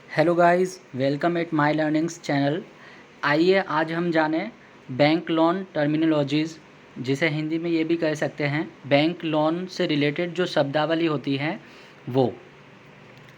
Hello guys, welcome at my learnings channel. आइए आज हम जानें बैंक लोन टर्मिनोलॉजीज़, जिसे हिंदी में ये भी कह सकते हैं बैंक लोन से रिलेटेड जो शब्दावली होती है वो।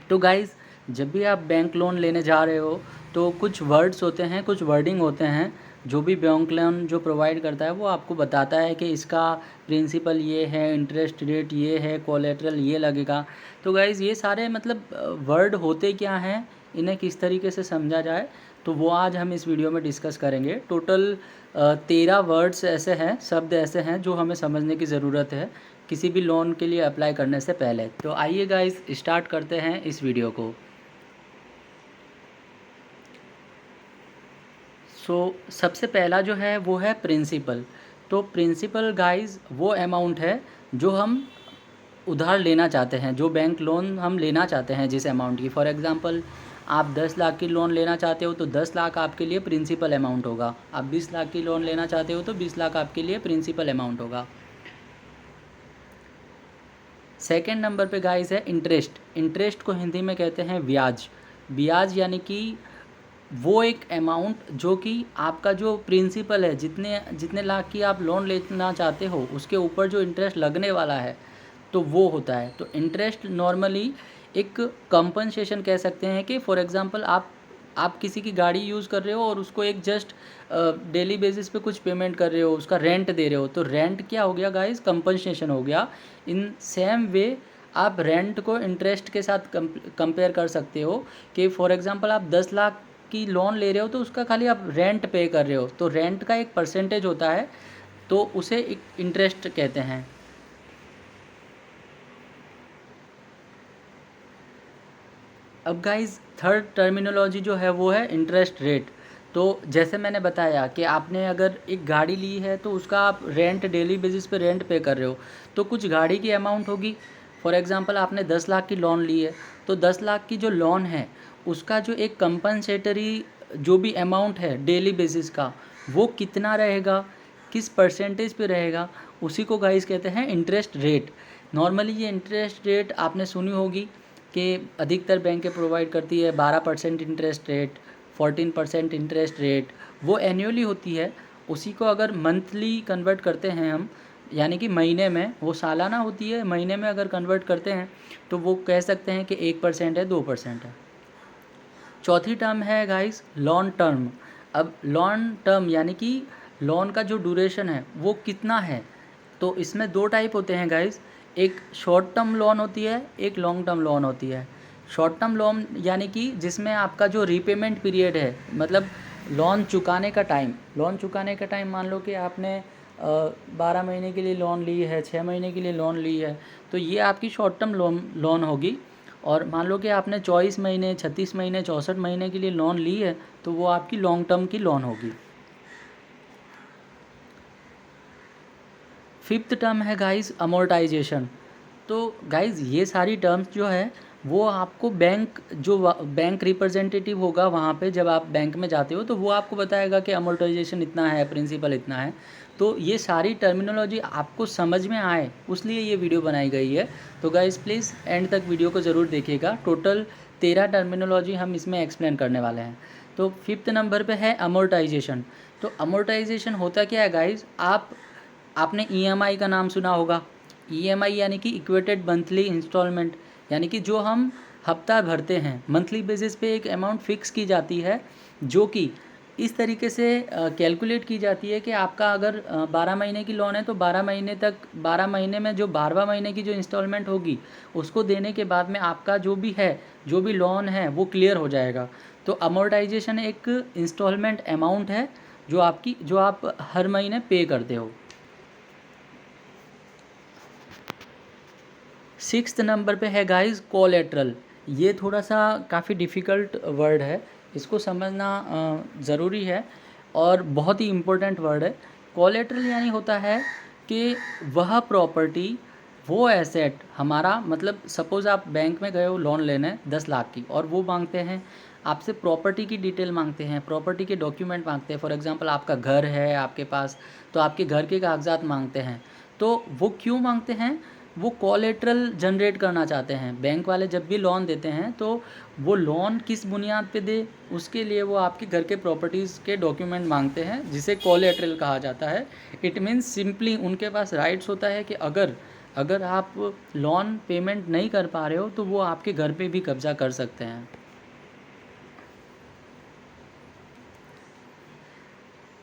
तो गाइस, जब भी आप बैंक लोन लेने जा रहे हो तो कुछ वर्ड्स होते हैं, कुछ वर्डिंग होते हैं जो भी बैंक लोन जो प्रोवाइड करता है वो आपको बताता है कि इसका प्रिंसिपल ये है, इंटरेस्ट रेट ये है, कोलेटरल ये लगेगा। तो गाइस, ये सारे मतलब वर्ड होते क्या हैं, इन्हें किस तरीके से समझा जाए, तो वो आज हम इस वीडियो में डिस्कस करेंगे। टोटल 13 वर्ड्स ऐसे हैं, शब्द ऐसे हैं जो हमें समझने की ज़रूरत है किसी भी लोन के लिए अप्लाई करने से पहले। तो आइए गाइस, स्टार्ट करते हैं इस वीडियो को। सबसे पहला जो है वो है प्रिंसिपल। तो प्रिंसिपल गाइस वो अमाउंट है जो हम उधार लेना चाहते हैं, जो बैंक लोन हम लेना चाहते हैं जिस अमाउंट की। फॉर एग्जांपल, आप 10 लाख की लोन लेना चाहते हो तो 10 लाख आपके लिए प्रिंसिपल अमाउंट होगा। आप 20 लाख की लोन लेना चाहते हो तो 20 लाख आपके लिए प्रिंसिपल अमाउंट होगा। सेकेंड नंबर पे गाइस है इंटरेस्ट। इंटरेस्ट को हिंदी में कहते हैं ब्याज। ब्याज यानी कि वो एक अमाउंट जो कि आपका जो प्रिंसिपल है, जितने जितने लाख की आप लोन लेना चाहते हो उसके ऊपर जो इंटरेस्ट लगने वाला है तो वो होता है। तो इंटरेस्ट नॉर्मली एक कंपनसेशन कह सकते हैं कि फॉर एग्जांपल आप किसी की गाड़ी यूज़ कर रहे हो और उसको एक जस्ट डेली बेसिस पे कुछ पेमेंट कर रहे हो, उसका रेंट दे रहे हो, तो रेंट क्या हो गया गाइस? कंपनसेशन हो गया। इन सेम वे आप रेंट को इंटरेस्ट के साथ कंपेयर कर सकते हो कि फॉर एग्जांपल आप 10 लाख की लोन ले रहे हो तो उसका खाली आप रेंट पे कर रहे हो, तो रेंट का एक परसेंटेज होता है, तो उसे एक इंटरेस्ट कहते हैं। अब गाइस, थर्ड टर्मिनोलॉजी जो है वो है इंटरेस्ट रेट। तो जैसे मैंने बताया कि आपने अगर एक गाड़ी ली है तो उसका आप रेंट डेली बेसिस पे रेंट पे कर रहे हो, तो कुछ गाड़ी की अमाउंट होगी। फॉर एग्जांपल, आपने 10 लाख की लोन ली है तो 10 लाख की जो लोन है उसका जो एक कंपनसेटरी जो भी अमाउंट है डेली बेसिस का, वो कितना रहेगा, किस परसेंटेज पे रहेगा, उसी को गाइस कहते हैं इंटरेस्ट रेट। नॉर्मली ये इंटरेस्ट रेट आपने सुनी होगी कि अधिकतर बैंकें प्रोवाइड करती है 12% इंटरेस्ट रेट, 14% इंटरेस्ट रेट, वो एनुअली होती है। उसी को अगर मंथली कन्वर्ट करते हैं हम, यानी कि महीने में, वो सालाना होती है, महीने में अगर कन्वर्ट करते हैं तो वो कह सकते हैं कि 1% है, 2% है। चौथी टर्म है गाइस लॉन टर्म। अब लॉन टर्म यानी कि लोन का जो ड्यूरेशन है वो कितना है, तो इसमें दो टाइप होते हैं गाइस। एक शॉर्ट टर्म लोन होती है, एक लॉन्ग टर्म लोन होती है। शॉर्ट टर्म लोन यानी कि जिसमें आपका जो रीपेमेंट पीरियड है, मतलब लोन चुकाने का टाइम मान लो कि आपने 12 महीने के लिए लोन ली है, 6 महीने के लिए लोन ली है, तो ये आपकी शॉर्ट टर्म लोन होगी। और मान लो कि आपने 24 महीने, 36 महीने, 64 महीने के लिए लोन ली है तो वो आपकी लॉन्ग टर्म की लोन होगी। फिफ्थ टर्म है गाइस अमोर्टाइजेशन। तो गाइस, ये सारी टर्म्स जो है वो आपको बैंक रिप्रेजेंटेटिव होगा वहाँ पे, जब आप बैंक में जाते हो तो वो आपको बताएगा कि अमोर्टाइजेशन इतना है, प्रिंसिपल इतना है। तो ये सारी टर्मिनोलॉजी आपको समझ में आए उसलिए ये वीडियो बनाई गई है। तो गाइस, प्लीज़ एंड तक वीडियो को ज़रूर देखिएगा। टोटल 13 टर्मिनोलॉजी हम इसमें एक्सप्लेन करने वाले हैं। तो फिफ्थ नंबर पे है अमोर्टाइजेशन। तो अमोर्टाइजेशन होता क्या है गाइस? आपने ईएमआई का नाम सुना होगा। ईएमआई यानी कि इक्वेटेड मंथली इंस्टॉलमेंट, यानी कि जो हम हफ्ता भरते हैं, मंथली बेसिस पे एक अमाउंट फ़िक्स की जाती है, जो कि इस तरीके से कैलकुलेट की जाती है कि आपका अगर 12 महीने की लोन है तो 12 महीने तक, 12 महीने में जो 12वां महीने की जो इंस्टॉलमेंट होगी उसको देने के बाद में आपका जो भी है, जो भी लोन है वो क्लियर हो जाएगा। तो अमोर्टाइजेशन एक इंस्टॉलमेंट अमाउंट है जो आप हर महीने पे करते हो। सिक्स्थ नंबर पे है गाइस कोलेट्रल। ये थोड़ा सा काफ़ी डिफ़िकल्ट वर्ड है, इसको समझना ज़रूरी है और बहुत ही इम्पोर्टेंट वर्ड है। कोलेट्रल यानी होता है कि वह प्रॉपर्टी, वो एसेट हमारा, मतलब सपोज़ आप बैंक में गए हो लोन लेने 10 लाख की, और वो मांगते हैं आपसे, प्रॉपर्टी की डिटेल मांगते हैं, प्रॉपर्टी के डॉक्यूमेंट मांगते हैं। फॉर एग्जांपल, आपका घर है आपके पास, तो आपके घर के कागजात मांगते हैं। तो वो क्यों मांगते हैं? वो कोलेटरल जनरेट करना चाहते हैं। बैंक वाले जब भी लोन देते हैं तो वो लोन किस बुनियाद पे दे, उसके लिए वो आपके घर के प्रॉपर्टीज़ के डॉक्यूमेंट मांगते हैं, जिसे कोलेटरल कहा जाता है। इट मीन्स सिंपली उनके पास राइट्स होता है कि अगर आप लोन पेमेंट नहीं कर पा रहे हो तो वो आपके घर पे भी कब्जा कर सकते हैं।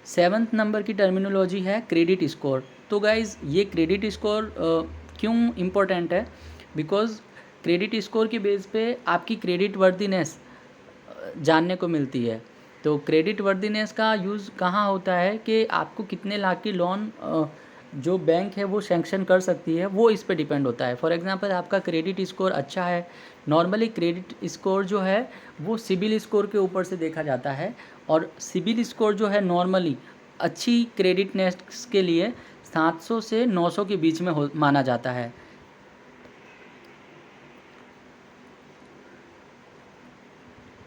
7th नंबर की टर्मिनोलॉजी है क्रेडिट स्कोर। तो गाइज़ ये क्रेडिट स्कोर क्यों इम्पोर्टेंट है? बिकॉज़ क्रेडिट स्कोर के बेस पे आपकी क्रेडिट वर्दीनेस जानने को मिलती है। तो क्रेडिट वर्दीनेस का यूज़ कहाँ होता है कि आपको कितने लाख की लोन जो बैंक है वो सैंक्शन कर सकती है, वो इस पे डिपेंड होता है। फॉर एग्ज़ाम्पल आपका क्रेडिट स्कोर अच्छा है। नॉर्मली क्रेडिट स्कोर जो है वो सिबिल स्कोर के ऊपर से देखा जाता है, और सिबिल स्कोर जो है नॉर्मली अच्छी क्रेडिटनेस के लिए 700 से 900 के बीच में माना जाता है।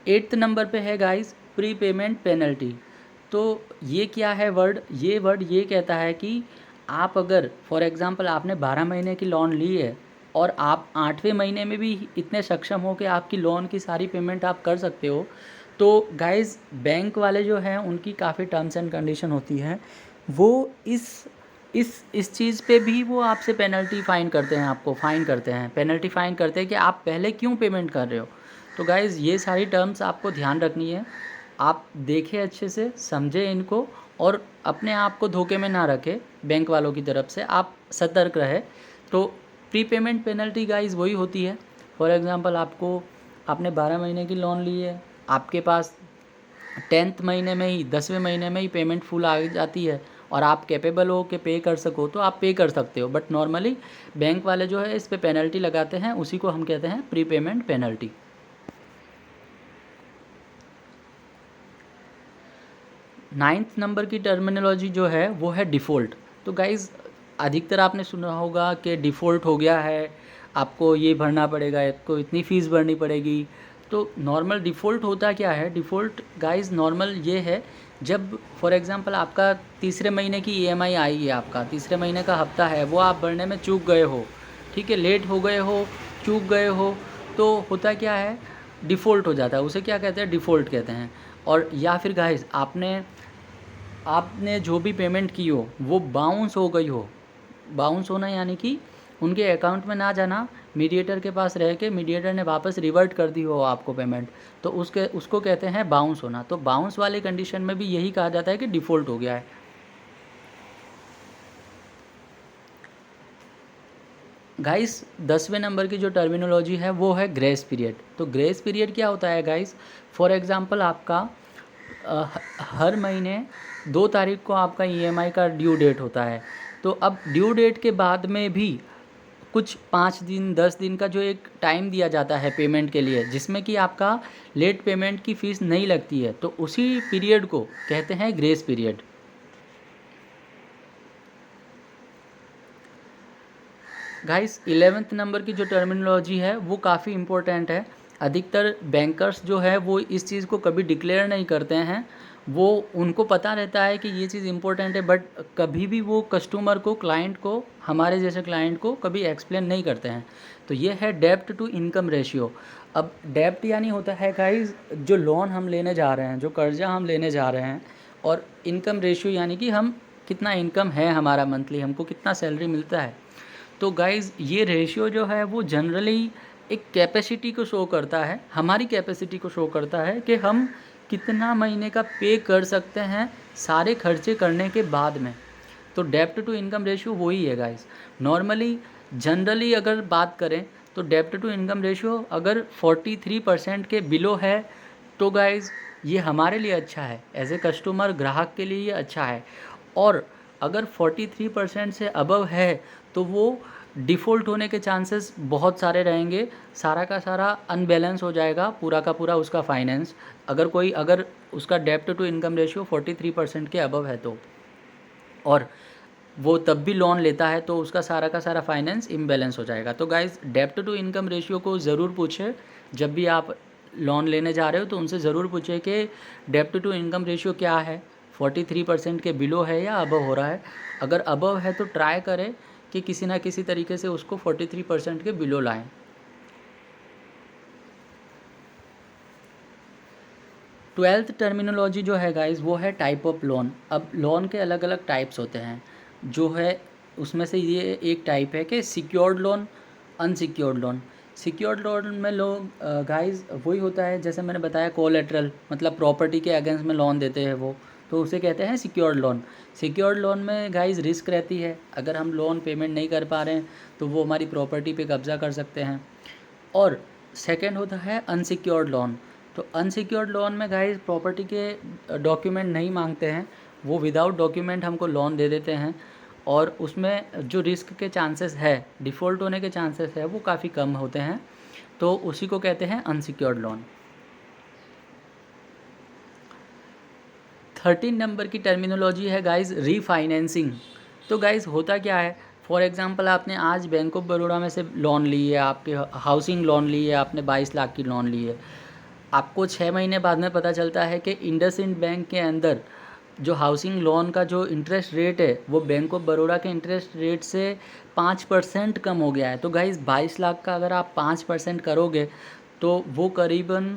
8th नंबर पे है गाइस प्री पेमेंट पेनल्टी। तो ये क्या है वर्ड? ये कहता है कि आप अगर फॉर एग्ज़ाम्पल आपने 12 महीने की लोन ली है और आप 8वें महीने में भी इतने सक्षम हो कि आपकी लोन की सारी पेमेंट आप कर सकते हो, तो गाइस बैंक वाले जो हैं उनकी काफ़ी टर्म्स एंड कंडीशन होती है। वो इस चीज़ पे भी वो आपसे पेनल्टी फ़ाइन करते हैं, आपको फ़ाइन करते हैं, पेनल्टी फ़ाइन करते हैं कि आप पहले क्यों पेमेंट कर रहे हो। तो गाइज़ ये सारी टर्म्स आपको ध्यान रखनी है। आप देखें अच्छे से, समझें इनको, और अपने आप को धोखे में ना रखें बैंक वालों की तरफ से, आप सतर्क रहें। तो प्री पेमेंट पेनल्टी गाइज़ वही होती है। फॉर एग्ज़ाम्पल आपने 12 महीने की लोन ली है, आपके पास 10th महीने में ही 10वें महीने में ही पेमेंट फुल आ जाती है और आप कैपेबल हो कि पे कर सको तो आप पे कर सकते हो। बट नॉर्मली बैंक वाले जो है इस पे पेनल्टी लगाते हैं, उसी को हम कहते हैं pre payment penalty. 9th number की टर्मिनोलॉजी जो है वो है डिफ़ॉल्ट। तो गाइज़ अधिकतर आपने सुना होगा कि डिफ़ॉल्ट हो गया है, आपको ये भरना पड़ेगा, आपको इतनी फ़ीस भरनी पड़ेगी। तो नॉर्मल डिफ़ॉल्ट होता क्या है? डिफ़ॉल्ट गाइज़ नॉर्मल ये है, जब फॉर एग्ज़ाम्पल आपका तीसरे महीने की ईएमआई आई है, आपका तीसरे महीने का हफ्ता है, वो आप भरने में चूक गए हो, ठीक है, लेट हो गए हो, चूक गए हो, तो होता क्या है? डिफ़ॉल्ट हो जाता है, उसे क्या कहते हैं? डिफ़ॉल्ट कहते हैं। और या फिर गाइज़ आपने जो भी पेमेंट की हो वो बाउंस हो गई हो। बाउंस होना यानी कि उनके अकाउंट में ना जाना, मीडिएटर के पास रह के मीडिएटर ने वापस रिवर्ट कर दी हो आपको पेमेंट, तो उसको कहते हैं बाउंस होना। तो बाउंस वाले कंडीशन में भी यही कहा जाता है कि डिफ़ॉल्ट हो गया है। गाइस 10वें नंबर की जो टर्मिनोलॉजी है वो है ग्रेस पीरियड। तो ग्रेस पीरियड क्या होता है गाइस? फॉर एग्ज़ाम्पल आपका हर महीने 2 तारीख को आपका ईएमआई का ड्यू डेट होता है। तो अब ड्यू डेट के बाद में भी कुछ 5 दिन 10 दिन का जो एक टाइम दिया जाता है पेमेंट के लिए, जिसमें कि आपका लेट पेमेंट की फ़ीस नहीं लगती है, तो उसी पीरियड को कहते हैं grace period. Guys 11th number की जो टर्मिनोलॉजी है वो काफ़ी इम्पोर्टेंट है। अधिकतर बैंकर्स जो है वो इस चीज़ को कभी डिक्लेयर नहीं करते हैं। वो उनको पता रहता है कि ये चीज़ इम्पोर्टेंट है, बट कभी भी वो कस्टमर को, क्लाइंट को, हमारे जैसे क्लाइंट को कभी एक्सप्लेन नहीं करते हैं। तो ये है डेब्ट टू इनकम रेशियो। अब डेब्ट यानी होता है गाइस जो लोन हम लेने जा रहे हैं, जो कर्जा हम लेने जा रहे हैं, और इनकम रेशियो यानी कि हम कितना इनकम है हमारा मंथली, हमको कितना सैलरी मिलता है। तो गाइज़ ये रेशियो जो है वो जनरली एक कैपेसिटी को शो करता है, हमारी कैपेसिटी को शो करता है कि हम कितना महीने का पे कर सकते हैं सारे खर्चे करने के बाद में। तो डेब्ट टू इनकम रेशियो वही है गाइज़। नॉर्मली जनरली अगर बात करें तो डेब्ट टू इनकम रेशियो अगर 43% के बिलो है तो गाइज़ ये हमारे लिए अच्छा है, एज ए कस्टमर, ग्राहक के लिए ये अच्छा है। और अगर 43% से अबव है तो वो डिफ़ॉल्ट होने के चांसेस बहुत सारे रहेंगे, सारा का सारा अनबैलेंस हो जाएगा, पूरा का पूरा उसका फाइनेंस। अगर उसका डेब्ट टू इनकम रेशियो 43% के अबव है तो, और वो तब भी लोन लेता है तो उसका सारा का सारा फाइनेंस इम्बैलेंस हो जाएगा। तो गाइज़ डेब्ट टू इनकम रेशियो को ज़रूर पूछें जब भी आप लोन लेने जा रहे हो, तो उनसे ज़रूर पूछें कि डेब्ट टू इनकम रेशियो क्या है, 43% के बिलो है या अबव हो रहा है। अगर अबव है तो ट्राई करें कि किसी ना किसी तरीके से उसको 43% के बिलो लाएं। ट्वेल्थ टर्मिनोलॉजी जो है गाइस वो है टाइप ऑफ लोन। अब लोन के अलग अलग टाइप्स होते हैं, जो है उसमें से ये एक टाइप है कि secured loan, unsecured loan. Secured loan में लोग गाइस वही होता है जैसे मैंने बताया, कोलेटरल मतलब प्रॉपर्टी के अगेंस्ट में लोन देते हैं वो, तो उसे कहते हैं सिक्योर्ड लोन। सिक्योर्ड लोन में गाइस रिस्क रहती है, अगर हम लोन पेमेंट नहीं कर पा रहे हैं तो वो हमारी प्रॉपर्टी पे कब्ज़ा कर सकते हैं। और सेकंड होता है अनसिक्योर्ड लोन। तो अनसिक्योर्ड लोन में गाइस प्रॉपर्टी के डॉक्यूमेंट नहीं मांगते हैं, वो विदाउट डॉक्यूमेंट हमको लोन दे देते हैं, और उसमें जो रिस्क के चांसेस है, डिफ़ॉल्ट होने के चांसेस है, वो काफ़ी कम होते हैं, तो उसी को कहते हैं अनसिक्योर्ड लोन। 13 नंबर की टर्मिनोलॉजी है गाइस रीफाइनेंसिंग। तो गाइस होता क्या है, फॉर एग्जांपल आपने आज बैंक ऑफ बड़ौदा में से लोन ली है, आपके हाउसिंग लोन ली है, आपने 22 लाख की लोन ली है। आपको 6 महीने बाद में पता चलता है कि इंडसइंड बैंक के अंदर जो हाउसिंग लोन का जो इंटरेस्ट रेट है वो बैंक ऑफ बड़ौदा के इंटरेस्ट रेट से 5% कम हो गया है। तो गाइस 22 लाख का अगर आप 5% करोगे तो वो करीबन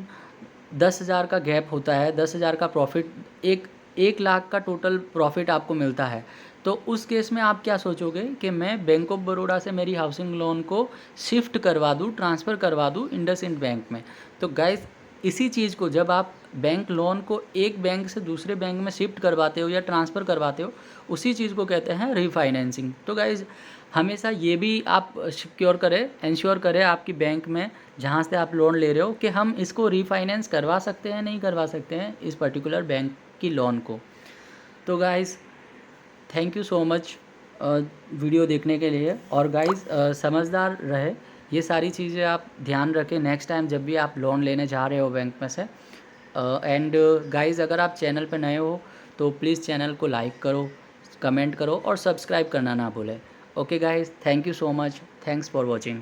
10,000 का गैप होता है, 10,000 का प्रॉफिट, 1 लाख का टोटल प्रॉफिट आपको मिलता है। तो उस केस में आप क्या सोचोगे कि मैं बैंक ऑफ बड़ौदा से मेरी हाउसिंग लोन को शिफ्ट करवा दूँ, ट्रांसफ़र करवा दूँ इंडसइंड बैंक में। तो गाइस इसी चीज़ को जब आप बैंक लोन को एक बैंक से दूसरे बैंक में शिफ्ट करवाते हो या ट्रांसफ़र करवाते हो, उसी चीज़ को कहते हैं रीफाइनेंसिंग। तो गाइस हमेशा ये भी आप सिक्योर करें, इंश्योर करें आपकी बैंक में जहाँ से आप लोन ले रहे हो कि हम इसको रीफाइनेंस करवा सकते हैं, नहीं करवा सकते हैं इस पर्टिकुलर बैंक की लोन को। तो guys thank you so much video देखने के लिए। और गाइस समझदार रहे, ये सारी चीज़ें आप ध्यान रखें नेक्स्ट टाइम जब भी आप लोन लेने जा रहे हो बैंक में से। एंड गाइस अगर आप चैनल पर नए हो तो प्लीज़ चैनल को लाइक करो, कमेंट करो और सब्सक्राइब करना ना भूलें। Okay guys, thank you so much, thanks for watching.